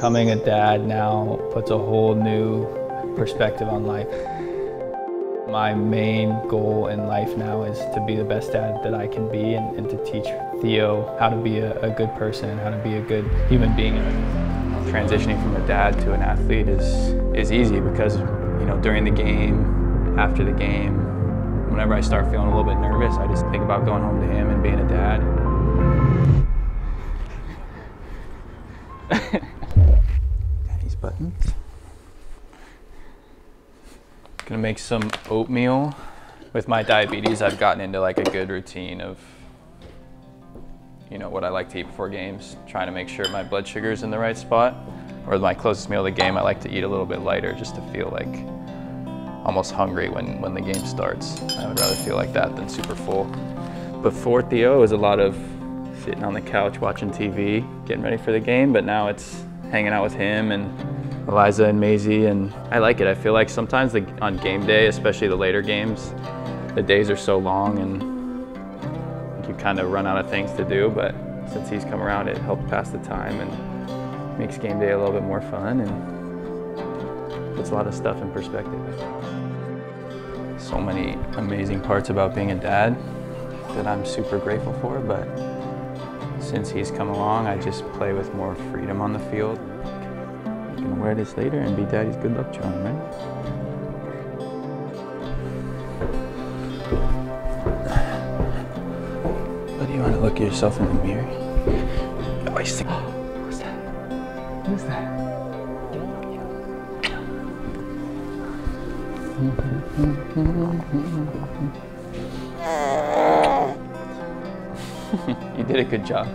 Becoming a dad now puts a whole new perspective on life. My main goal in life now is to be the best dad that I can be and to teach Theo how to be a good person and how to be a good human being. Transitioning from a dad to an athlete is easy because, you know, during the game, after the game, whenever I start feeling a little bit nervous, I just think about going home to him and being a dad. These buttons. Gonna make some oatmeal. With my diabetes, I've gotten into like a good routine of, you know, what I like to eat before games, trying to make sure my blood sugar's in the right spot. Or my closest meal of the game, I like to eat a little bit lighter just to feel like almost hungry when the game starts. I would rather feel like that than super full. Before Theo, it was a lot of sitting on the couch watching TV, getting ready for the game, but now it's hanging out with him and Eliza and Maisie, and I like it. I feel like sometimes on game day, especially the later games, the days are so long and you kind of run out of things to do, but since he's come around, it helps pass the time and makes game day a little bit more fun and puts a lot of stuff in perspective. So many amazing parts about being a dad that I'm super grateful for, but since he's come along, I just play with more freedom on the field. I'm gonna wear this later and be daddy's good luck charm, right? But do you want to look at yourself in the mirror? Oh, I see. What's that? What is that? You did a good job.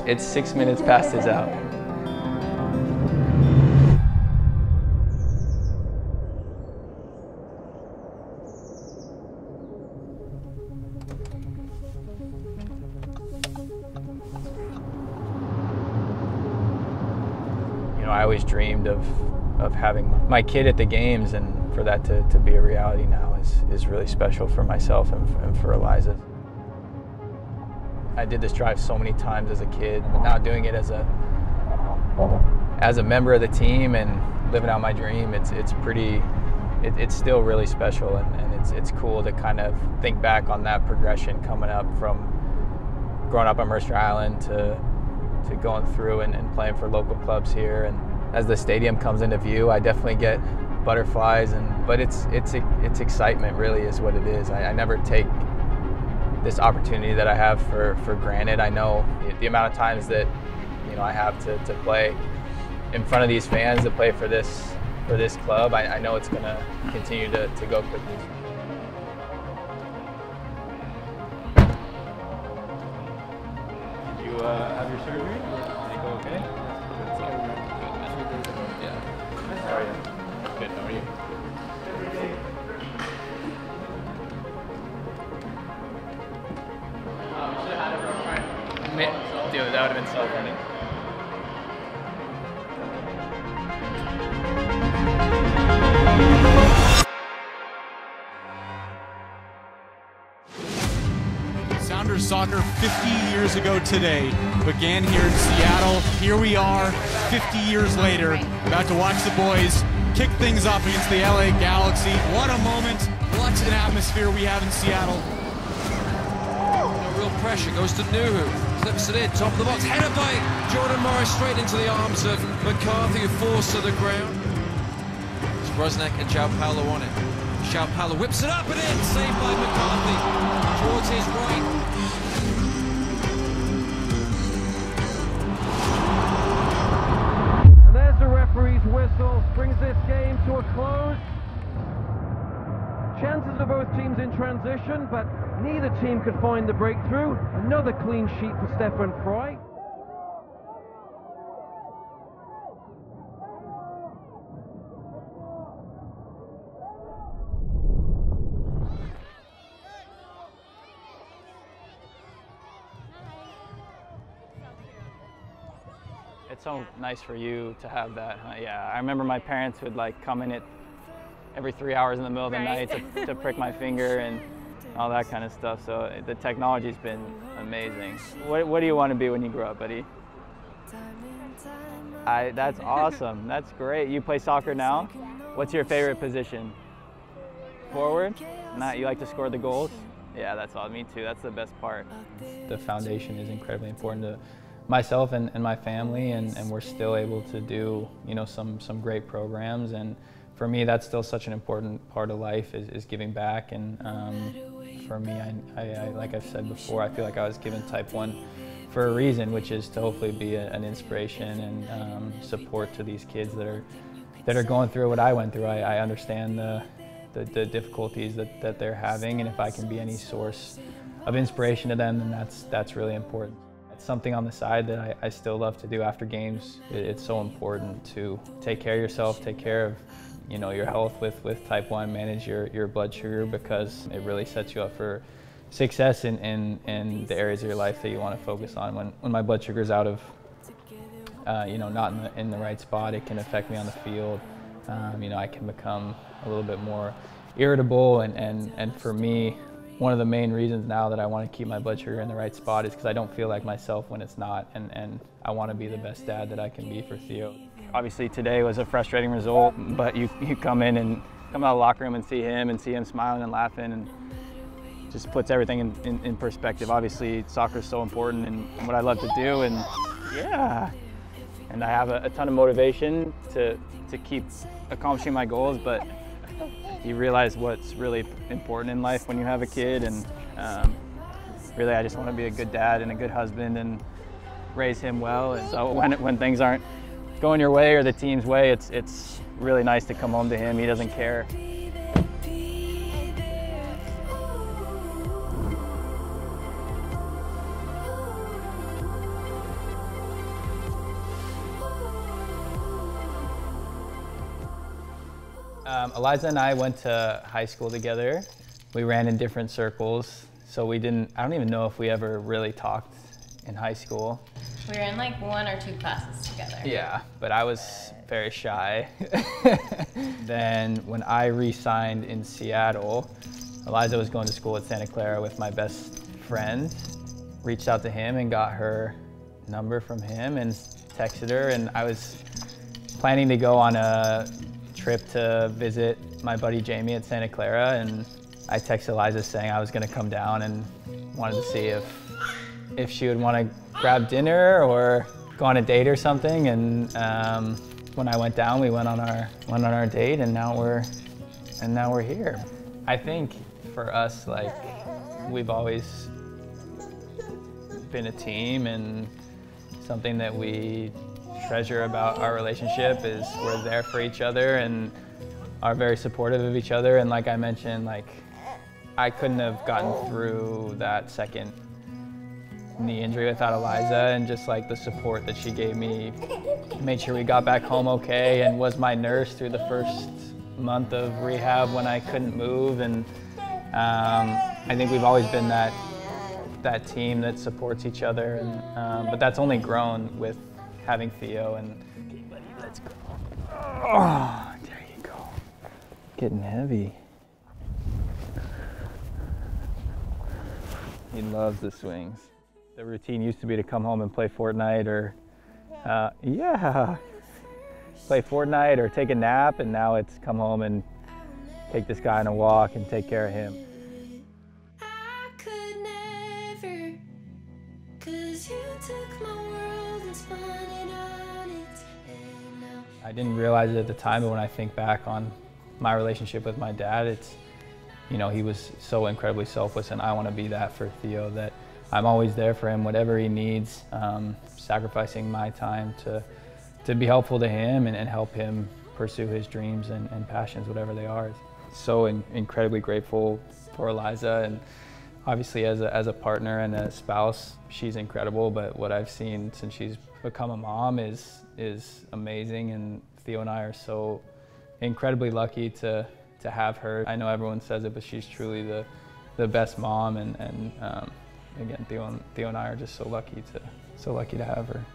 It's 6 minutes past his out. You know, I always dreamed of having my kid at the games, and for that to be a reality now is really special for myself and for Eliza. I did this drive so many times as a kid, but now doing it as a member of the team and living out my dream, it's still really special, and it's cool to kind of think back on that progression coming up from growing up on Mercer Island to going through and playing for local clubs here. And as the stadium comes into view, I definitely get butterflies, but it's excitement really is what it is. I never take this opportunity that I have for granted. I know the amount of times that, you know, I have to play in front of these fans, to play for this club. I know it's gonna continue to go quickly. Did you have your surgery? Did it go okay? Yeah. How are you? Good. How are you? Dude, that would have been so funny. Sounders soccer 50 years ago today began here in Seattle. Here we are 50 years later, about to watch the boys kick things up against the LA Galaxy. What a moment, what an atmosphere we have in Seattle. No real pressure, goes to Nuhu, clips it in, top of the box, header by Jordan Morris straight into the arms of McCarthy, who falls to the ground. It's Brosnak and João Paulo on it. João Paulo whips it up and in, saved by McCarthy towards his right. And there's the referee's whistle, brings this game to a close. Chances of both teams in transition, but neither team could find the breakthrough. Another clean sheet for Stefan Fry. It's so nice for you to have that. Yeah, I remember my parents would like come in at every 3 hours in the middle of the night to prick my finger and all that kind of stuff. So the technology's been amazing. What do you want to be when you grow up, buddy? That's awesome. That's great. You play soccer now? What's your favorite position? Forward? You like to score the goals? Yeah, that's all. Me too. That's the best part. The foundation is incredibly important to myself and my family, and we're still able to do, you know, some great programs. And for me, that's still such an important part of life is giving back. And for me, I like I've said before, I feel like I was given type 1 for a reason, which is to hopefully be an inspiration and support to these kids that are going through what I went through. I understand the difficulties that they're having, and if I can be any source of inspiration to them, then that's really important. It's something on the side that I still love to do after games. It's so important to take care of yourself, take care of, you know, your health with type 1, manage your blood sugar, because it really sets you up for success in the areas of your life that you want to focus on. When my blood sugar's out of, you know, not in the right spot, it can affect me on the field. You know, I can become a little bit more irritable, and for me, one of the main reasons now that I want to keep my blood sugar in the right spot is because I don't feel like myself when it's not, and I want to be the best dad that I can be for Theo. Obviously today was a frustrating result, but you come out of the locker room and see him smiling and laughing, and just puts everything in perspective. Obviously soccer is so important and what I love to do, and yeah, and I have a ton of motivation to keep accomplishing my goals, but you realize what's really important in life when you have a kid, and really I just want to be a good dad and a good husband and raise him well. And so when things aren't going your way or the team's way, it's really nice to come home to him. He doesn't care. Eliza and I went to high school together. We ran in different circles, so I don't even know if we ever really talked in high school. We were in like 1 or 2 classes together. Yeah, but I was very shy. Then when I re-signed in Seattle, Eliza was going to school at Santa Clara with my best friend. Reached out to him and got her number from him and texted her, and I was planning to go on a trip to visit my buddy Jamie at Santa Clara, and I texted Eliza saying I was going to come down and wanted to see if she would want to grab dinner or go on a date or something. And when I went down, we went on our date, and now we're here. I think for us, like, we've always been a team, and something that we treasure about our relationship is we're there for each other and are very supportive of each other. And like I mentioned, like, I couldn't have gotten through that second knee injury without Eliza, and just like the support that she gave me, made sure we got back home okay, and was my nurse through the first month of rehab when I couldn't move. And I think we've always been that team that supports each other, and but that's only grown with having Theo. And okay, buddy, let's go. Oh, there you go. Getting heavy. He loves the swings. The routine used to be to come home and play Fortnite or, play Fortnite or take a nap, and now it's come home and take this guy on a walk and take care of him. I could never, 'cause you took my world and spun it on its head now. I didn't realize it at the time, but when I think back on my relationship with my dad, it's, you know, he was so incredibly selfless, and I want to be that for Theo, that I'm always there for him, whatever he needs, sacrificing my time to be helpful to him and help him pursue his dreams and passions, whatever they are. So incredibly grateful for Eliza, and obviously as a partner and a spouse, she's incredible, but what I've seen since she's become a mom is amazing, and Theo and I are so incredibly lucky to have her. I know everyone says it, but she's truly the best mom, and again, Theo and I are just so lucky to have her.